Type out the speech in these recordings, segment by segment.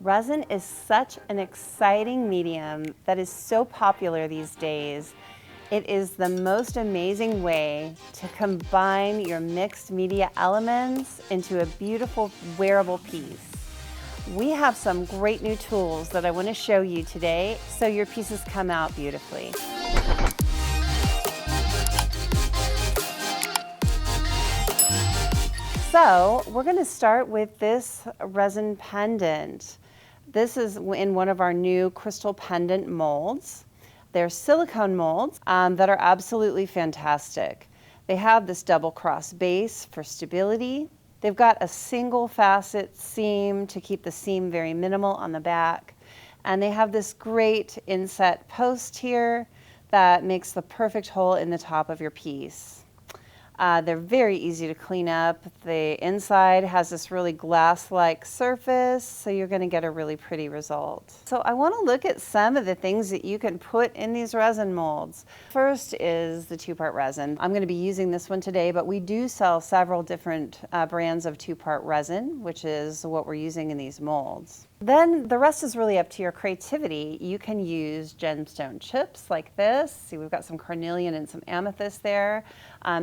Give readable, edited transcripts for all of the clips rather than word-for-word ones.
Resin is such an exciting medium that is so popular these days. It is the most amazing way to combine your mixed media elements into a beautiful wearable piece. We have some great new tools that I want to show you today so your pieces come out beautifully. So we're going to start with this resin pendant. This is in one of our new crystal pendant molds. They're silicone molds that are absolutely fantastic. They have this double cross base for stability. They've got a single facet seam to keep the seam very minimal on the back. And they have this great inset post here that makes the perfect hole in the top of your piece. They're very easy to clean up. The inside has this really glass-like surface, so you're going to get a really pretty result. So I want to look at some of the things that you can put in these resin molds. First is the two-part resin. I'm going to be using this one today, but we do sell several different brands of two-part resin, which is what we're using in these molds. Then the rest is really up to your creativity. You can use gemstone chips like this. See, we've got some carnelian and some amethyst there.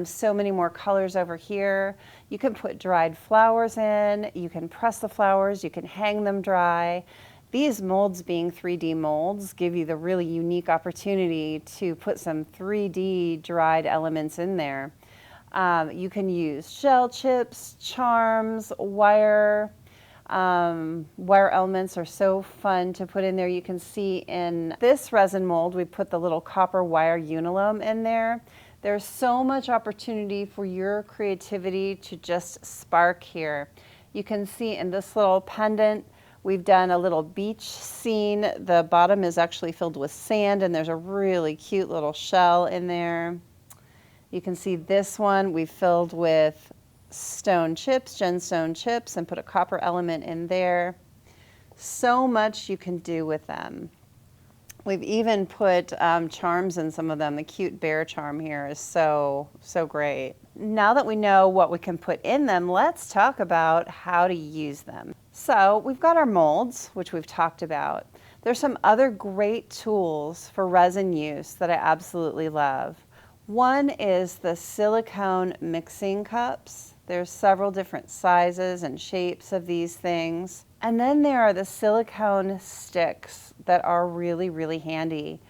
So many more colors over here. You can put dried flowers in. You can press the flowers. You can hang them dry. These molds, being 3D molds, give you the really unique opportunity to put some 3D dried elements in there. You can use shell chips, charms, wire elements are so fun to put in there. You can see in this resin mold, we put the little copper wire uniloam in there. There's so much opportunity for your creativity to just spark here. You can see in this little pendant, we've done a little beach scene. The bottom is actually filled with sand and there's a really cute little shell in there. You can see this one we filled with stone chips, gemstone chips, and put a copper element in there. So much you can do with them. We've even put charms in some of them. The cute bear charm here is so great. Now that we know what we can put in them, let's talk about how to use them. So we've got our molds, which we've talked about. There's some other great tools for resin use that I absolutely love. One is the silicone mixing cups. There's several different sizes and shapes of these things. And then there are the silicone sticks that are really, really handy.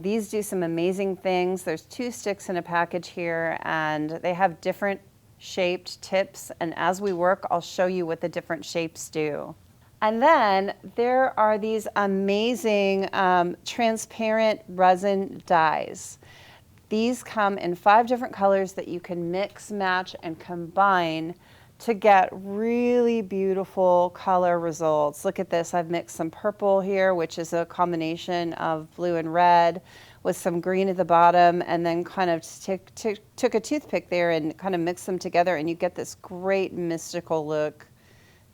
These do some amazing things. There's 2 sticks in a package here, and they have different shaped tips. And as we work, I'll show you what the different shapes do. And then there are these amazing transparent resin dyes. These come in 5 different colors that you can mix, match, and combine to get really beautiful color results. Look at this. I've mixed some purple here, which is a combination of blue and red with some green at the bottom, and then kind of took a toothpick there and kind of mixed them together, and you get this great mystical look.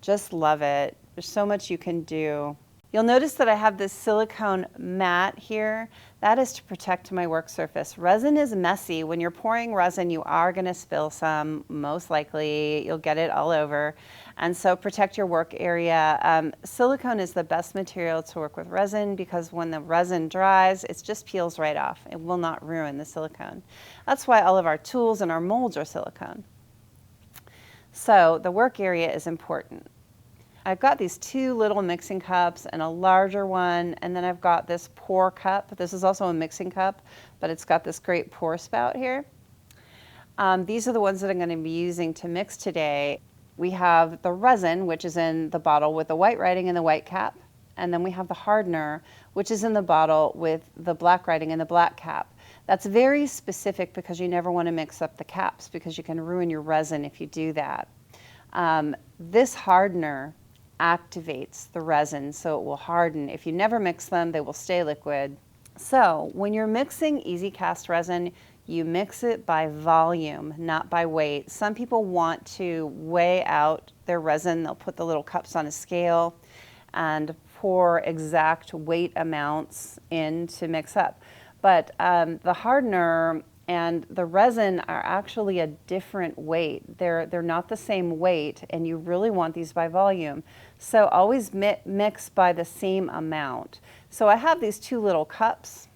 Just love it. There's so much you can do. You'll notice that I have this silicone mat here. That is to protect my work surface. Resin is messy. When you're pouring resin, you are going to spill some, most likely. You'll get it all over. And so protect your work area. Silicone is the best material to work with resin because when the resin dries, it just peels right off. It will not ruin the silicone. That's why all of our tools and our molds are silicone. So the work area is important. I've got these 2 little mixing cups and a larger one, and then I've got this pour cup. This is also a mixing cup, but it's got this great pour spout here. These are the ones that I'm going to be using to mix today. We have the resin, which is in the bottle with the white writing and the white cap, and then we have the hardener, which is in the bottle with the black writing and the black cap. That's very specific because you never want to mix up the caps because you can ruin your resin if you do that. This hardener activates the resin so it will harden. If you never mix them, they will stay liquid. So when you're mixing easy cast resin, you mix it by volume, not by weight. Some people want to weigh out their resin. They'll put the little cups on a scale and pour exact weight amounts in to mix up. But the hardener and the resin are actually a different weight. They're not the same weight, and you really want these by volume. So always mix by the same amount. So I have these 2 little cups,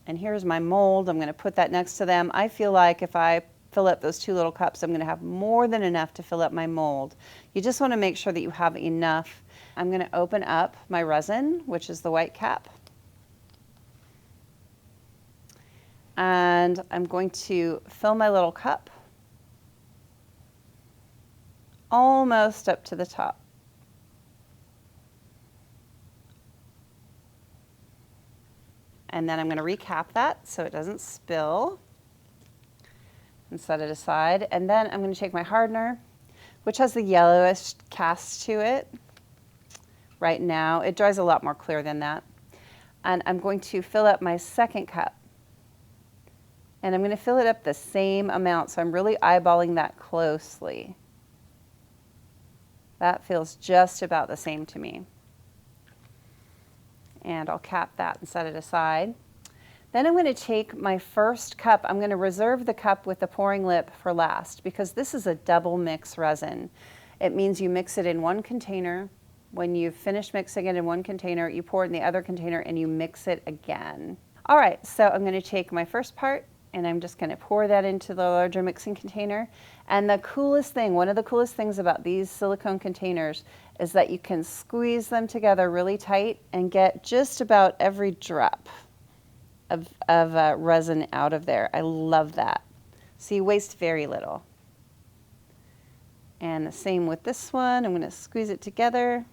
and here's my mold. I'm going to put that next to them. I feel like if I fill up those 2 little cups, I'm going to have more than enough to fill up my mold. You just want to make sure that you have enough. I'm going to open up my resin, which is the white cap. And I'm going to fill my little cup almost up to the top. And then I'm going to recap that so it doesn't spill and set it aside. And then I'm going to take my hardener, which has the yellowish cast to it right now. It dries a lot more clear than that. And I'm going to fill up my second cup. And I'm going to fill it up the same amount, so I'm really eyeballing that closely. That feels just about the same to me. And I'll cap that and set it aside. Then I'm going to take my first cup. I'm going to reserve the cup with the pouring lip for last because this is a double mix resin. It means you mix it in one container. When you've finished mixing it in one container, you pour it in the other container and you mix it again. All right, so I'm going to take my first part and I'm just going to pour that into the larger mixing container. And the coolest thing, one of the coolest things about these silicone containers is that you can squeeze them together really tight and get just about every drop of resin out of there. I love that. So you waste very little. And the same with this one. I'm going to squeeze it together,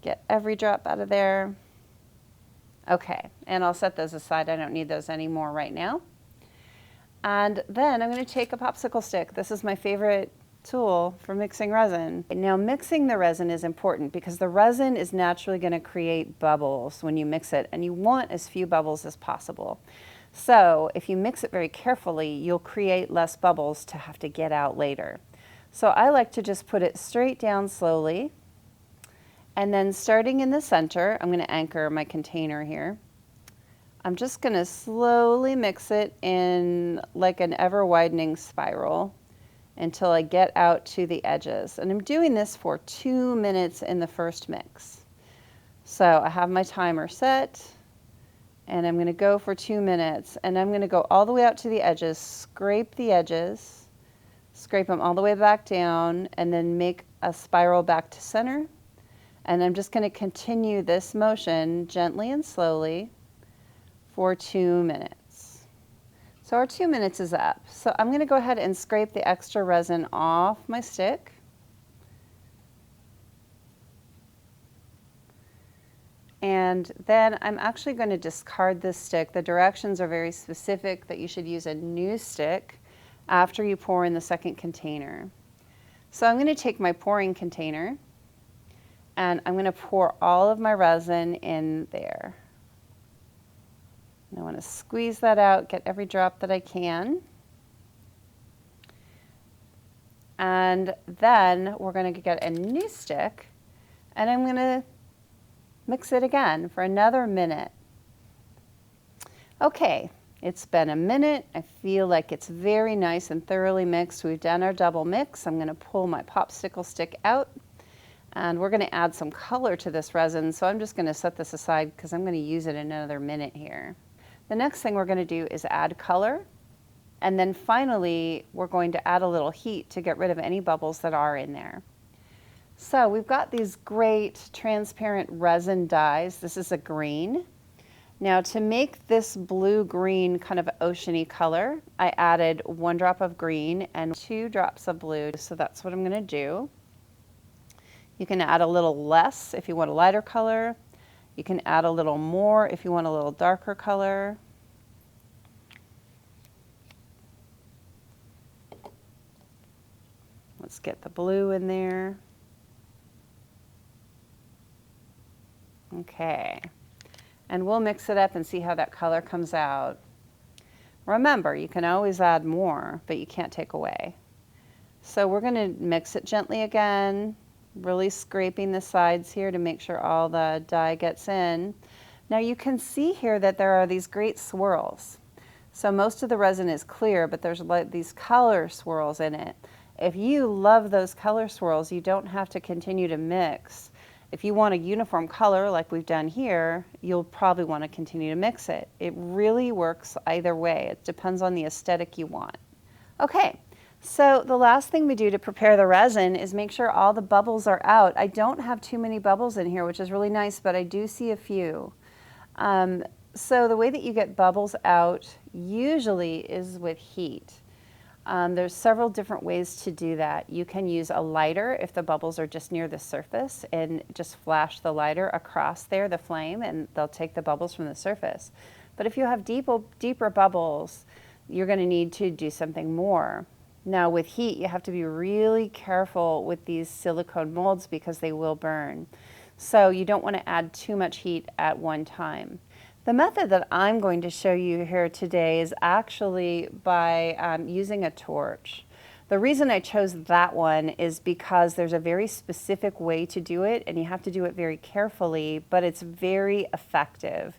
get every drop out of there. Okay, and I'll set those aside. I don't need those anymore right now. And then I'm going to take a popsicle stick. This is my favorite tool for mixing resin. Now mixing the resin is important because the resin is naturally going to create bubbles when you mix it, and you want as few bubbles as possible. So if you mix it very carefully, you'll create less bubbles to have to get out later. So I like to just put it straight down slowly. And then starting in the center, I'm going to anchor my container here. I'm just going to slowly mix it in like an ever-widening spiral until I get out to the edges. And I'm doing this for 2 minutes in the first mix. So I have my timer set, and I'm going to go for 2 minutes. And I'm going to go all the way out to the edges, scrape the edges, scrape them all the way back down, and then make a spiral back to center. And I'm just going to continue this motion gently and slowly for 2 minutes. So our 2 minutes is up. So I'm going to go ahead and scrape the extra resin off my stick. And then I'm actually going to discard this stick. The directions are very specific that you should use a new stick after you pour in the second container. So I'm going to take my pouring container and I'm going to pour all of my resin in there. And I want to squeeze that out, get every drop that I can. And then we're going to get a new stick and I'm going to mix it again for another minute. Okay, it's been a minute. I feel like it's very nice and thoroughly mixed. We've done our double mix. I'm going to pull my popsicle stick out. And we're going to add some color to this resin, so I'm just going to set this aside because I'm going to use it in another minute here. The next thing we're going to do is add color, and then finally we're going to add a little heat to get rid of any bubbles that are in there. So we've got these great transparent resin dyes. This is a green. Now to make this blue-green kind of oceany color, I added 1 drop of green and 2 drops of blue, so that's what I'm going to do. You can add a little less if you want a lighter color. You can add a little more if you want a little darker color. Let's get the blue in there. Okay, and we'll mix it up and see how that color comes out. Remember, you can always add more, but you can't take away. So we're going to mix it gently again. Really scraping the sides here to make sure all the dye gets in. Now you can see here that there are these great swirls. So most of the resin is clear, but there's like these color swirls in it. If you love those color swirls, you don't have to continue to mix. If you want a uniform color like we've done here, you'll probably want to continue to mix it. It really works either way. It depends on the aesthetic you want. Okay, so the last thing we do to prepare the resin is make sure all the bubbles are out. I don't have too many bubbles in here, which is really nice, but I do see a few. So the way that you get bubbles out usually is with heat. There's several different ways to do that. You can use a lighter if the bubbles are just near the surface and just flash the lighter across there, the flame, and they'll take the bubbles from the surface. But if you have deeper bubbles, you're going to need to do something more. Now with heat, you have to be really careful with these silicone molds because they will burn. So you don't want to add too much heat at one time. The method that I'm going to show you here today is actually by using a torch. The reason I chose that one is because there's a very specific way to do it, and you have to do it very carefully, but it's very effective.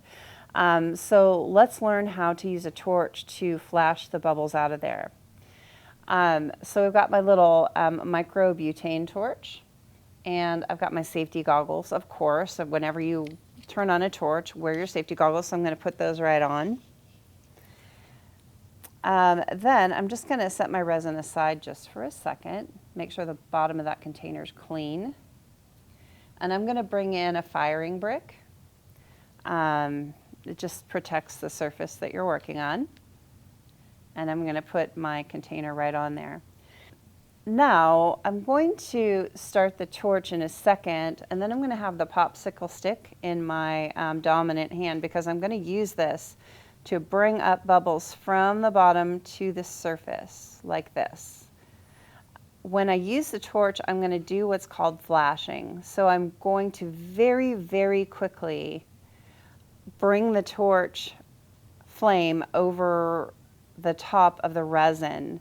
So let's learn how to use a torch to flash the bubbles out of there. So I've got my little micro butane torch, and I've got my safety goggles, of course. So whenever you turn on a torch, wear your safety goggles, so I'm going to put those right on. Then I'm just going to set my resin aside just for a second, make sure the bottom of that container is clean. And I'm going to bring in a firing brick. It just protects the surface that you're working on. And I'm going to put my container right on there. Now I'm going to start the torch in a second, and then I'm going to have the popsicle stick in my dominant hand because I'm going to use this to bring up bubbles from the bottom to the surface like this. When I use the torch, I'm going to do what's called flashing. So I'm going to very, very quickly bring the torch flame over the top of the resin.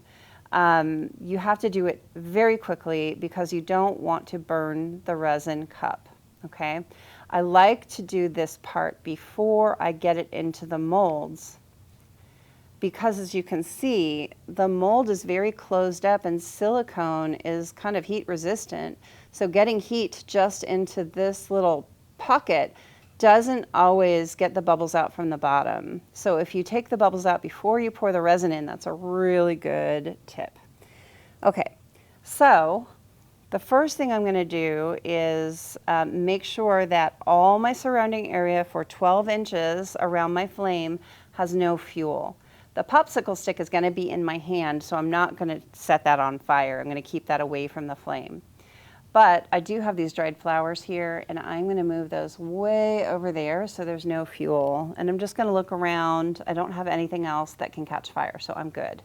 You have to do it very quickly because you don't want to burn the resin cup, okay? I like to do this part before I get it into the molds because, as you can see, the mold is very closed up and silicone is kind of heat resistant. So getting heat just into this little pocket doesn't always get the bubbles out from the bottom. So if you take the bubbles out before you pour the resin in, that's a really good tip. Okay, so the first thing I'm going to do is make sure that all my surrounding area for 12 inches around my flame has no fuel. The popsicle stick is going to be in my hand, so I'm not going to set that on fire. I'm going to keep that away from the flame. But I do have these dried flowers here, and I'm going to move those way over there so there's no fuel. And I'm just going to look around. I don't have anything else that can catch fire, so I'm good.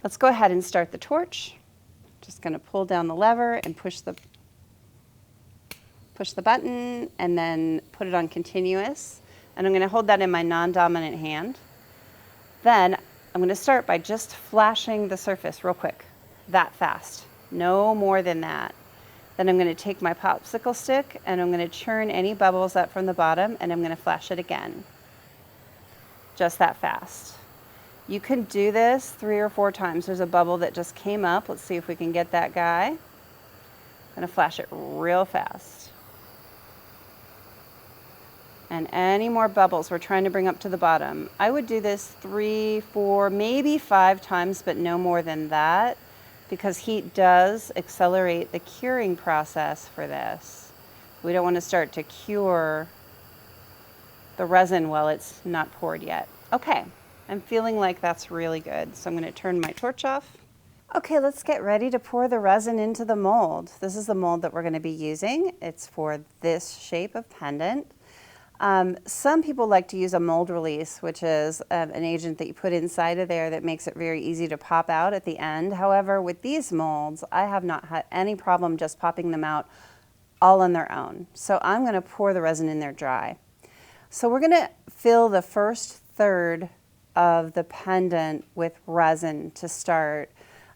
Let's go ahead and start the torch. Just going to pull down the lever and push the button and then put it on continuous. And I'm going to hold that in my non-dominant hand. Then I'm going to start by just flashing the surface real quick, that fast, no more than that. Then I'm going to take my popsicle stick and I'm going to churn any bubbles up from the bottom, and I'm going to flash it again. Just that fast. You can do this 3 or 4 times. There's a bubble that just came up. Let's see if we can get that guy. I'm going to flash it real fast. And any more bubbles we're trying to bring up to the bottom. I would do this 3, 4, maybe 5 times, but no more than that, because heat does accelerate the curing process for this. We don't want to start to cure the resin while it's not poured yet. Okay, I'm feeling like that's really good, so I'm going to turn my torch off. Okay, let's get ready to pour the resin into the mold. This is the mold that we're going to be using. It's for this shape of pendant. Some people like to use a mold release, which is an agent that you put inside of there that makes it very easy to pop out at the end. However, with these molds, I have not had any problem just popping them out all on their own. So I'm going to pour the resin in there dry. So we're going to fill the first third of the pendant with resin to start.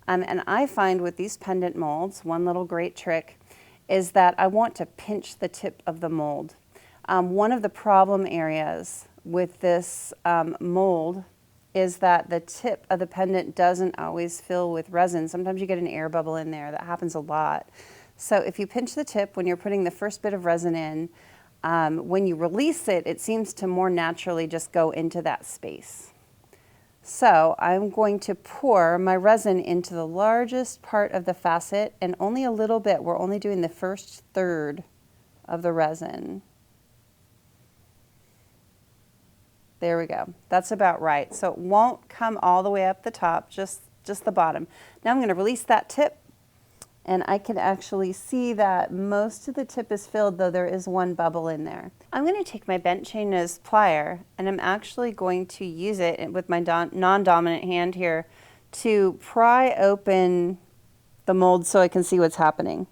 And I find with these pendant molds, one little great trick is that I want to pinch the tip of the mold. One of the problem areas with this mold is that the tip of the pendant doesn't always fill with resin. Sometimes you get an air bubble in there. That happens a lot. So if you pinch the tip when you're putting the first bit of resin in, when you release it, it seems to more naturally just go into that space. So I'm going to pour my resin into the largest part of the facet, and only a little bit. We're only doing the first third of the resin. There we go. That's about right. So it won't come all the way up the top, just the bottom. Now I'm going to release that tip, and I can actually see that most of the tip is filled, though there is one bubble in there. I'm going to take my bent chain nose plier, and I'm actually going to use it with my non-dominant hand here to pry open the mold so I can see what's happening.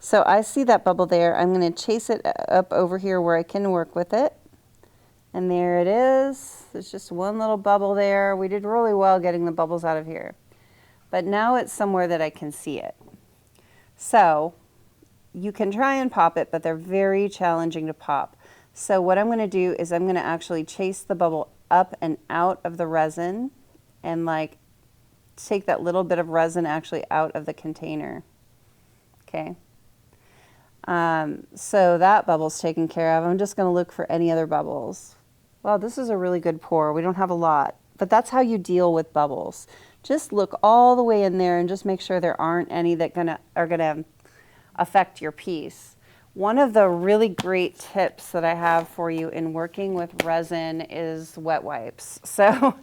So I see that bubble there. I'm going to chase it up over here where I can work with it. And there it is. There's just one little bubble there. We did really well getting the bubbles out of here. But now it's somewhere that I can see it. So you can try and pop it, but they're very challenging to pop. So what I'm going to do is I'm going to actually chase the bubble up and out of the resin and like take that little bit of resin actually out of the container. Okay. So that bubble's taken care of. I'm just going to look for any other bubbles. Well, this is a really good pour. We don't have a lot, but that's how you deal with bubbles. Just look all the way in there and just make sure there aren't any that are gonna affect your piece. One of the really great tips that I have for you in working with resin is wet wipes. So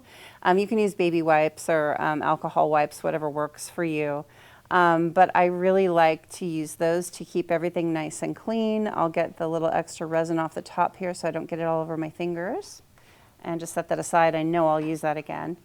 you can use baby wipes or alcohol wipes, whatever works for you. But I really like to use those to keep everything nice and clean. I'll get the little extra resin off the top here so I don't get it all over my fingers. And just set that aside. I know I'll use that again.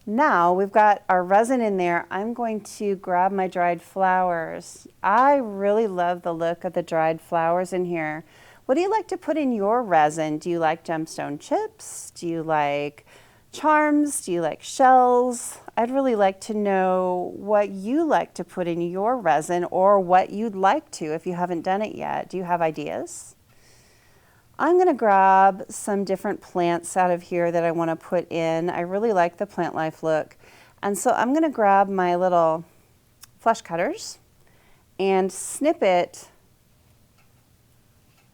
Now we've got our resin in there. I'm going to grab my dried flowers. I really love the look of the dried flowers in here. What do you like to put in your resin? Do you like gemstone chips? Do you like charms? Do you like shells? I'd really like to know what you like to put in your resin, or what you'd like to if you haven't done it yet. Do you have ideas? I'm going to grab some different plants out of here that I want to put in. I really like the plant life look. And so I'm going to grab my little flesh cutters and snip it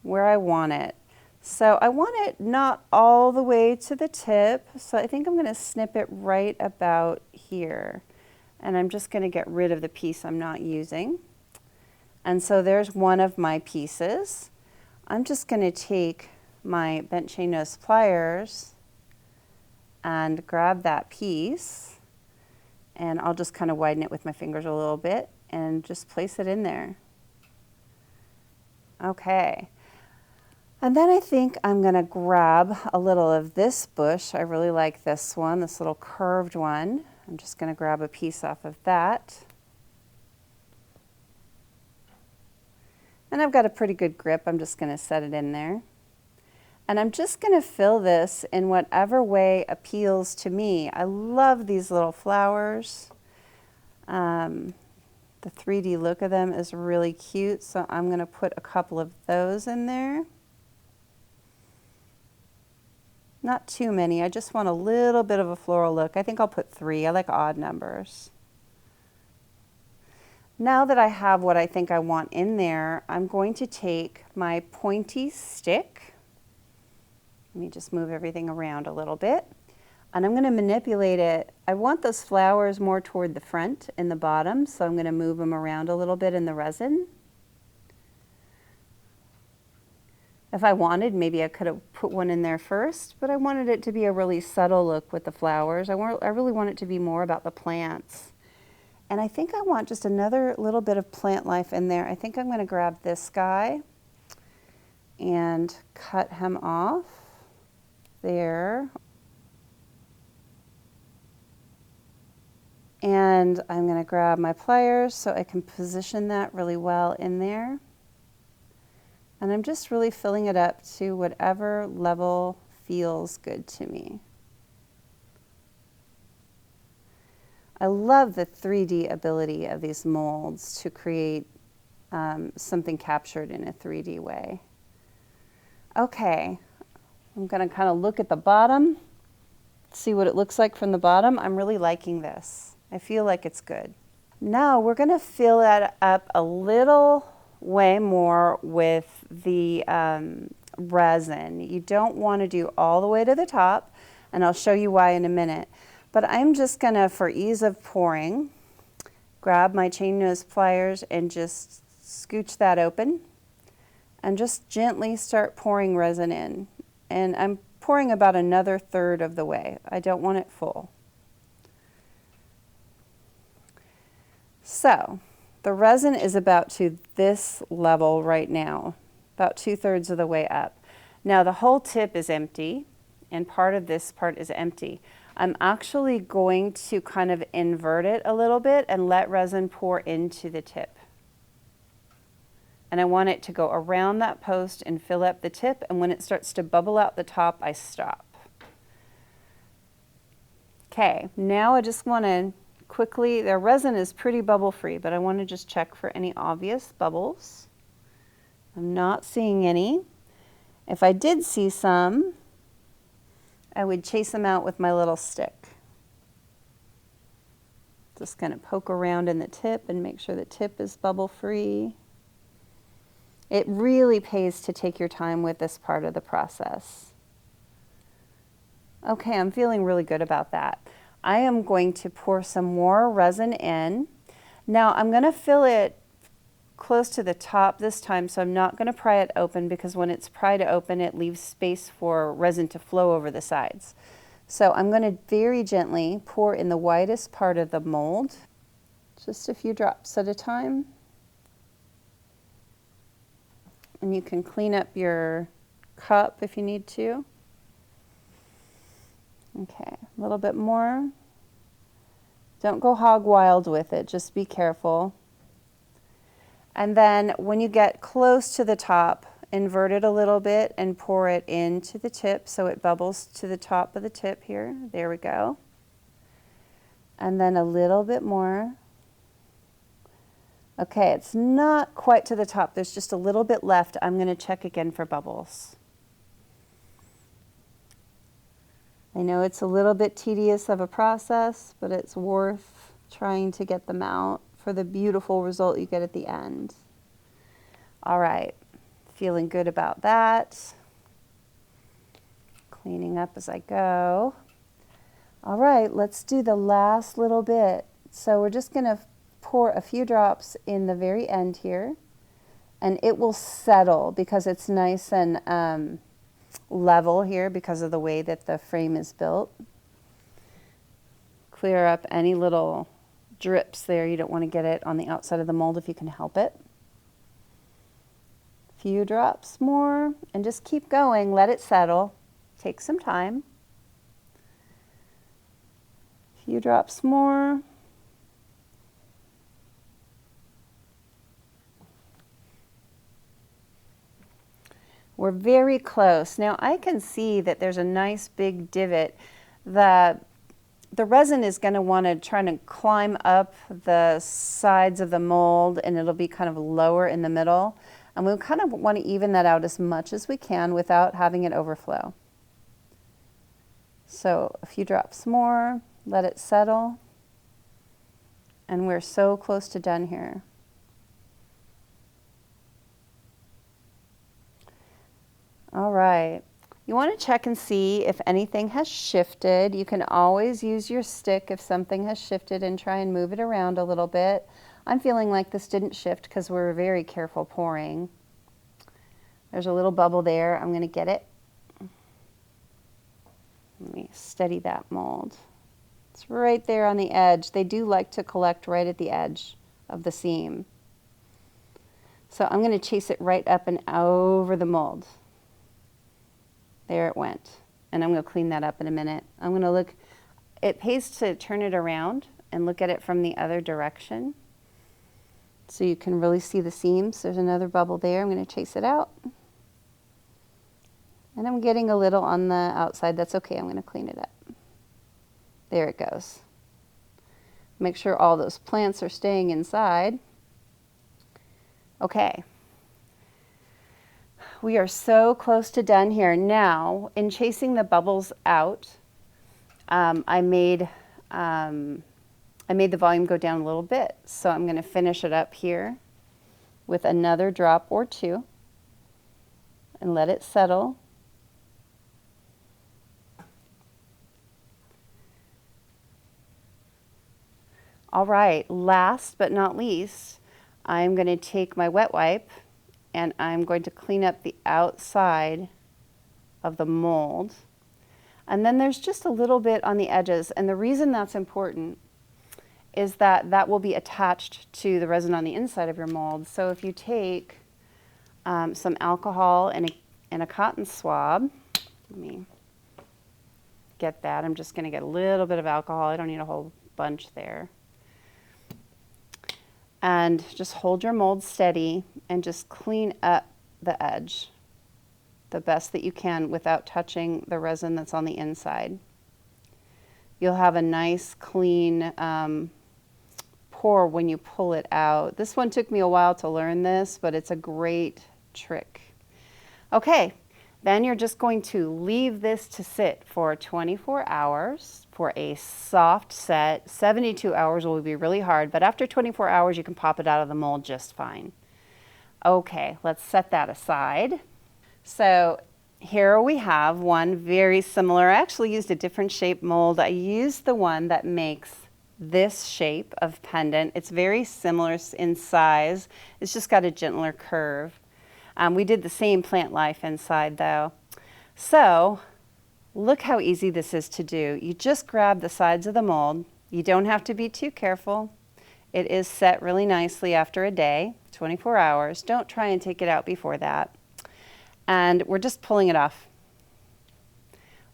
where I want it. So I want it not all the way to the tip, so I think I'm going to snip it right about here. And I'm just going to get rid of the piece I'm not using. And so there's one of my pieces. I'm just going to take my bent chain nose pliers and grab that piece, and I'll just kind of widen it with my fingers a little bit and just place it in there. Okay. And then I think I'm going to grab a little of this bush. I really like this one, this little curved one. I'm just going to grab a piece off of that. And I've got a pretty good grip. I'm just going to set it in there. And I'm just going to fill this in whatever way appeals to me. I love these little flowers. The 3D look of them is really cute, so I'm going to put a couple of those in there. Not too many. I just want a little bit of a floral look. I think I'll put 3. I like odd numbers. Now that I have what I think I want in there, I'm going to take my pointy stick. Let me just move everything around a little bit. And I'm going to manipulate it. I want those flowers more toward the front and the bottom, so I'm going to move them around a little bit in the resin. If I wanted, maybe I could have put one in there first, but I wanted it to be a really subtle look with the flowers. I really want it to be more about the plants. And I think I want just another little bit of plant life in there. I think I'm going to grab this guy and cut him off there. And I'm going to grab my pliers so I can position that really well in there. And I'm just really filling it up to whatever level feels good to me. I love the 3D ability of these molds to create something captured in a 3D way. Okay, I'm going to kind of look at the bottom See what it looks like from the bottom? I'm really liking this. I feel like it's good. Now we're going to fill that up a little way more with the resin. You don't want to do all the way to the top, and I'll show you why in a minute. But I'm just going to, for ease of pouring, grab my chain nose pliers and just scooch that open and just gently start pouring resin in. And I'm pouring about another third of the way. I don't want it full. So the resin is about to this level right now, about 2/3 of the way up. Now the whole tip is empty and part of this part is empty. I'm actually going to kind of invert it a little bit and let resin pour into the tip. And I want it to go around that post and fill up the tip, and when it starts to bubble out the top, I stop. Okay, now I just want to quickly, the resin is pretty bubble free, but I want to just check for any obvious bubbles. I'm not seeing any. If I did see some, I would chase them out with my little stick. Just kind of poke around in the tip and make sure the tip is bubble free. It really pays to take your time with this part of the process. Okay, I'm feeling really good about that. I am going to pour some more resin in. Now I'm going to fill it close to the top this time, so I'm not going to pry it open because when it's pried open it leaves space for resin to flow over the sides. So I'm going to very gently pour in the widest part of the mold, just a few drops at a time. And you can clean up your cup if you need to. Okay, a little bit more. Don't go hog wild with it, just be careful. And then when you get close to the top, invert it a little bit and pour it into the tip so it bubbles to the top of the tip here. There we go. And then a little bit more. Okay, it's not quite to the top. There's just a little bit left. I'm going to check again for bubbles. I know it's a little bit tedious of a process, but it's worth trying to get them out for the beautiful result you get at the end. All right, feeling good about that. Cleaning up as I go. All right, let's do the last little bit. So we're just going to pour a few drops in the very end here, and it will settle because it's nice and level here because of the way that the frame is built. Clear up any little drips there. You don't want to get it on the outside of the mold if you can help it. Few drops more and just keep going. Let it settle. Take some time. Few drops more. We're very close. Now I can see that there's a nice big divot. The resin is going to want to try to climb up the sides of the mold, and it'll be kind of lower in the middle. And we kind of want to even that out as much as we can without having it overflow. So a few drops more, let it settle. And we're so close to done here. All right, you want to check and see if anything has shifted. You can always use your stick if something has shifted and try and move it around a little bit. I'm feeling like this didn't shift because we're very careful pouring. There's a little bubble there. I'm going to get it. Let me steady that mold. It's right there on the edge. They do like to collect right at the edge of the seam. So I'm going to chase it right up and over the mold. There it went. And I'm going to clean that up in a minute. I'm going to look, it pays to turn it around and look at it from the other direction so you can really see the seams. There's another bubble there. I'm going to chase it out. And I'm getting a little on the outside. That's okay. I'm going to clean it up. There it goes. Make sure all those plants are staying inside. Okay. We are so close to done here. Now, in chasing the bubbles out, I made the volume go down a little bit, so I'm going to finish it up here with another drop or two and let it settle. All right, last but not least, I'm going to take my wet wipe and I'm going to clean up the outside of the mold. And then there's just a little bit on the edges, and the reason that's important is that that will be attached to the resin on the inside of your mold. So if you take some alcohol and a cotton swab, let me get that. I'm just going to get a little bit of alcohol. I don't need a whole bunch there. And just hold your mold steady and just clean up the edge the best that you can without touching the resin that's on the inside. You'll have a nice clean pour when you pull it out. This one took me a while to learn this, but it's a great trick. Okay, then you're just going to leave this to sit for 24 hours for a soft set. 72 hours will be really hard, but after 24 hours you can pop it out of the mold just fine. Okay, let's set that aside. So here we have one very similar. I actually used a different shape mold. I used the one that makes this shape of pendant. It's very similar in size. It's just got a gentler curve. We did the same plant life inside though. So look how easy this is to do. You just grab the sides of the mold. You don't have to be too careful. It is set really nicely after a day, 24 hours. Don't try and take it out before that. And we're just pulling it off.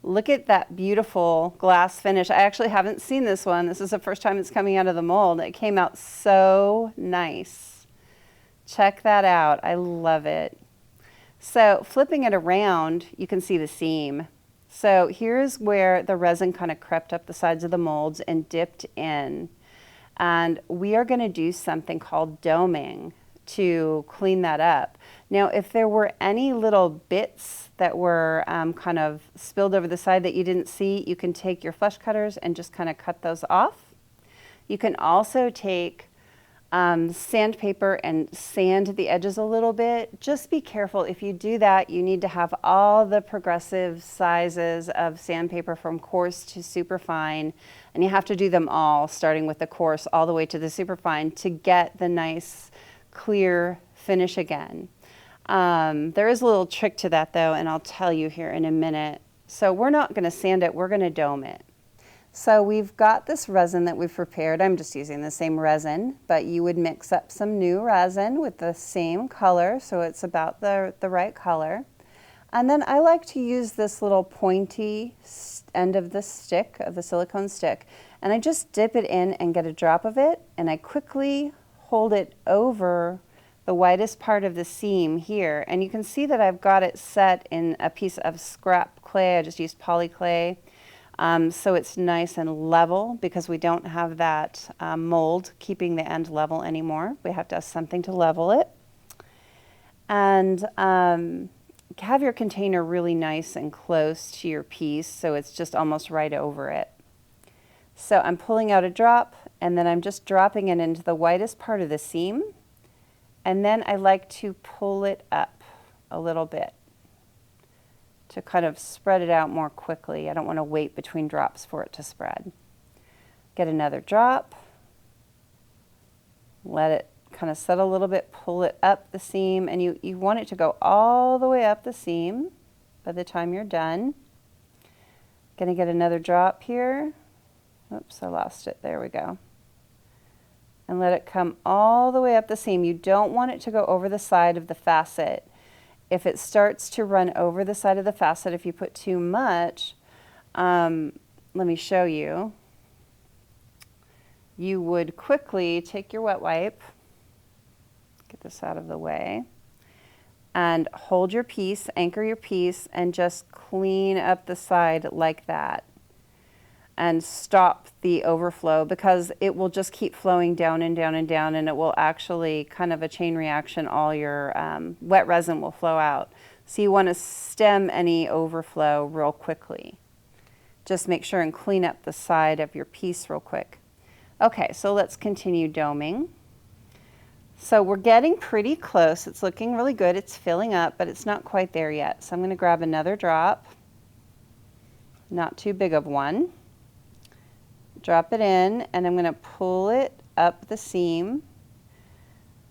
Look at that beautiful glass finish. I actually haven't seen this one. This is the first time it's coming out of the mold. It came out so nice. Check that out. I love it. So flipping it around, you can see the seam. So here's where the resin kind of crept up the sides of the molds and dipped in. And we are going to do something called doming to clean that up. Now, if there were any little bits that were kind of spilled over the side that you didn't see, you can take your flesh cutters and just kind of cut those off. You can also take sandpaper and sand the edges a little bit. Just be careful. If you do that, you need to have all the progressive sizes of sandpaper from coarse to super fine, and you have to do them all, starting with the coarse all the way to the super fine to get the nice clear finish again. There is a little trick to that though, and I'll tell you here in a minute. So we're not going to sand it, we're going to dome it. So we've got this resin that we've prepared. I'm just using the same resin, but you would mix up some new resin with the same color, so it's about the right color. And then I like to use this little pointy end of the stick, of the silicone stick, and I just dip it in and get a drop of it, and I quickly hold it over the widest part of the seam here. And you can see that I've got it set in a piece of scrap clay. I just used poly clay. So it's nice and level because we don't have that mold keeping the end level anymore. We have to have something to level it. And have your container really nice and close to your piece so it's just almost right over it. So I'm pulling out a drop and then I'm just dropping it into the widest part of the seam. And then I like to pull it up a little bit to kind of spread it out more quickly. I don't want to wait between drops for it to spread. Get another drop, let it kind of settle a little bit, pull it up the seam, and you want it to go all the way up the seam by the time you're done. Gonna get another drop here. Oops, I lost it. There we go. And let it come all the way up the seam. You don't want it to go over the side of the facet. If it starts to run over the side of the facet, if you put too much, let me show you. You would quickly take your wet wipe, get this out of the way, and hold your piece, anchor your piece, and just clean up the side like that. And stop the overflow because it will just keep flowing down and down and down, and it will actually kind of a chain reaction. All your wet resin will flow out. So you want to stem any overflow real quickly. Just make sure and clean up the side of your piece real quick. Okay, so let's continue doming. So we're getting pretty close. It's looking really good. It's filling up, but it's not quite there yet. So I'm going to grab another drop, not too big of one. Drop it in, and I'm going to pull it up the seam.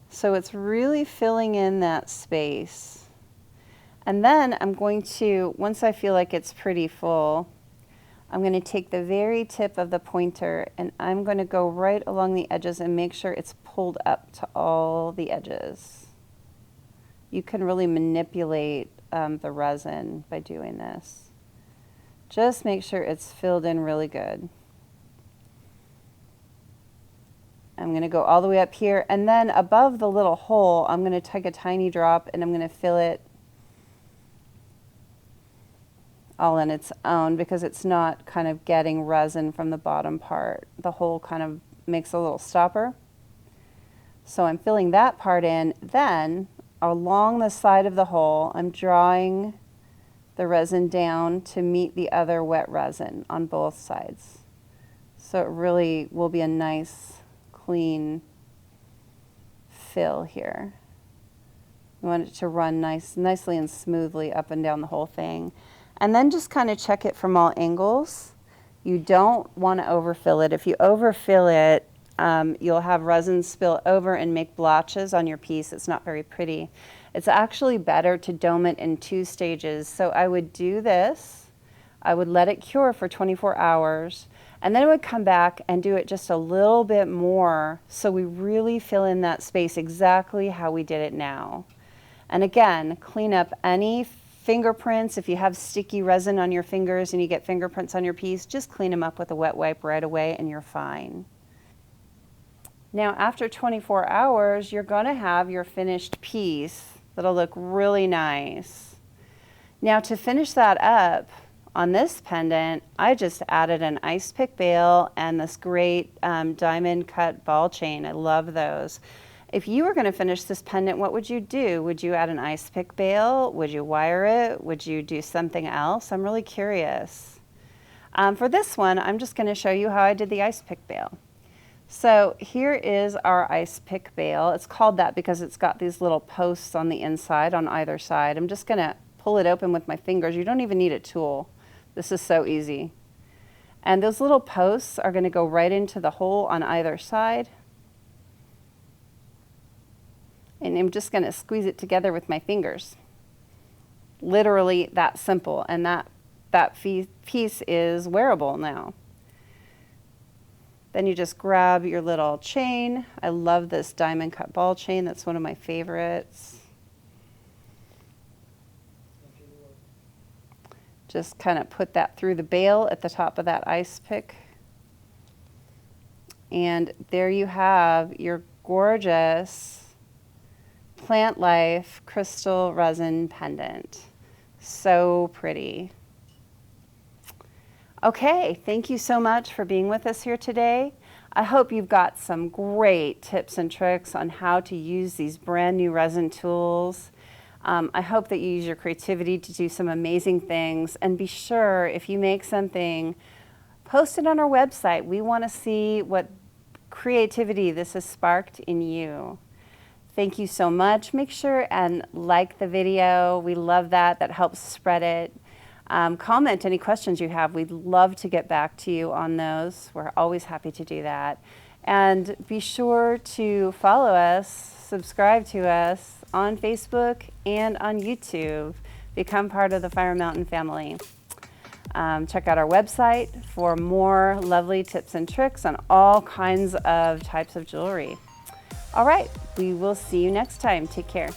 So it's really filling in that space. And then I'm going to, once I feel like it's pretty full, I'm going to take the very tip of the pointer and I'm going to go right along the edges and make sure it's pulled up to all the edges. You can really manipulate the resin by doing this. Just make sure it's filled in really good. I'm going to go all the way up here, and then above the little hole, I'm going to take a tiny drop and I'm going to fill it all in its own because it's not kind of getting resin from the bottom part. The hole kind of makes a little stopper. So I'm filling that part in. Then along the side of the hole, I'm drawing the resin down to meet the other wet resin on both sides. So it really will be a nice, clean fill here. You want it to run nicely and smoothly up and down the whole thing. And then just kind of check it from all angles. You don't want to overfill it. If you overfill it, you'll have resin spill over and make blotches on your piece. It's not very pretty. It's actually better to dome it in 2 stages. So I would do this, I would let it cure for 24 hours, and then I would come back and do it just a little bit more so we really fill in that space exactly how we did it now. And again, clean up any fingerprints. If you have sticky resin on your fingers and you get fingerprints on your piece, just clean them up with a wet wipe right away and you're fine. Now after 24 hours, you're going to have your finished piece that'll look really nice. Now to finish that up on this pendant, I just added an ice pick bail and this great diamond cut ball chain. I love those. If you were going to finish this pendant, what would you do? Would you add an ice pick bail? Would you wire it? Would you do something else? I'm really curious. For this one, I'm just going to show you how I did the ice pick bail. So here is our ice pick bail. It's called that because it's got these little posts on the inside on either side. I'm just going to pull it open with my fingers. You don't even need a tool. This is so easy. And those little posts are going to go right into the hole on either side. And I'm just going to squeeze it together with my fingers. Literally that simple. And that piece is wearable now. Then you just grab your little chain. I love this diamond cut ball chain. That's one of my favorites. Just kind of put that through the bail at the top of that ice pick. And there you have your gorgeous Plant Life crystal resin pendant. So pretty. Okay, thank you so much for being with us here today. I hope you've got some great tips and tricks on how to use these brand new resin tools. I hope that you use your creativity to do some amazing things, and be sure if you make something, post it on our website. We want to see what creativity this has sparked in you. Thank you so much. Make sure and like the video. We love that. That helps spread it. Comment any questions you have. We'd love to get back to you on those. We're always happy to do that. And be sure to follow us, subscribe to us on Facebook and on YouTube. Become part of the Fire Mountain family. Check out our website for more lovely tips and tricks on all kinds of types of jewelry. All right, we will see you next time. Take care.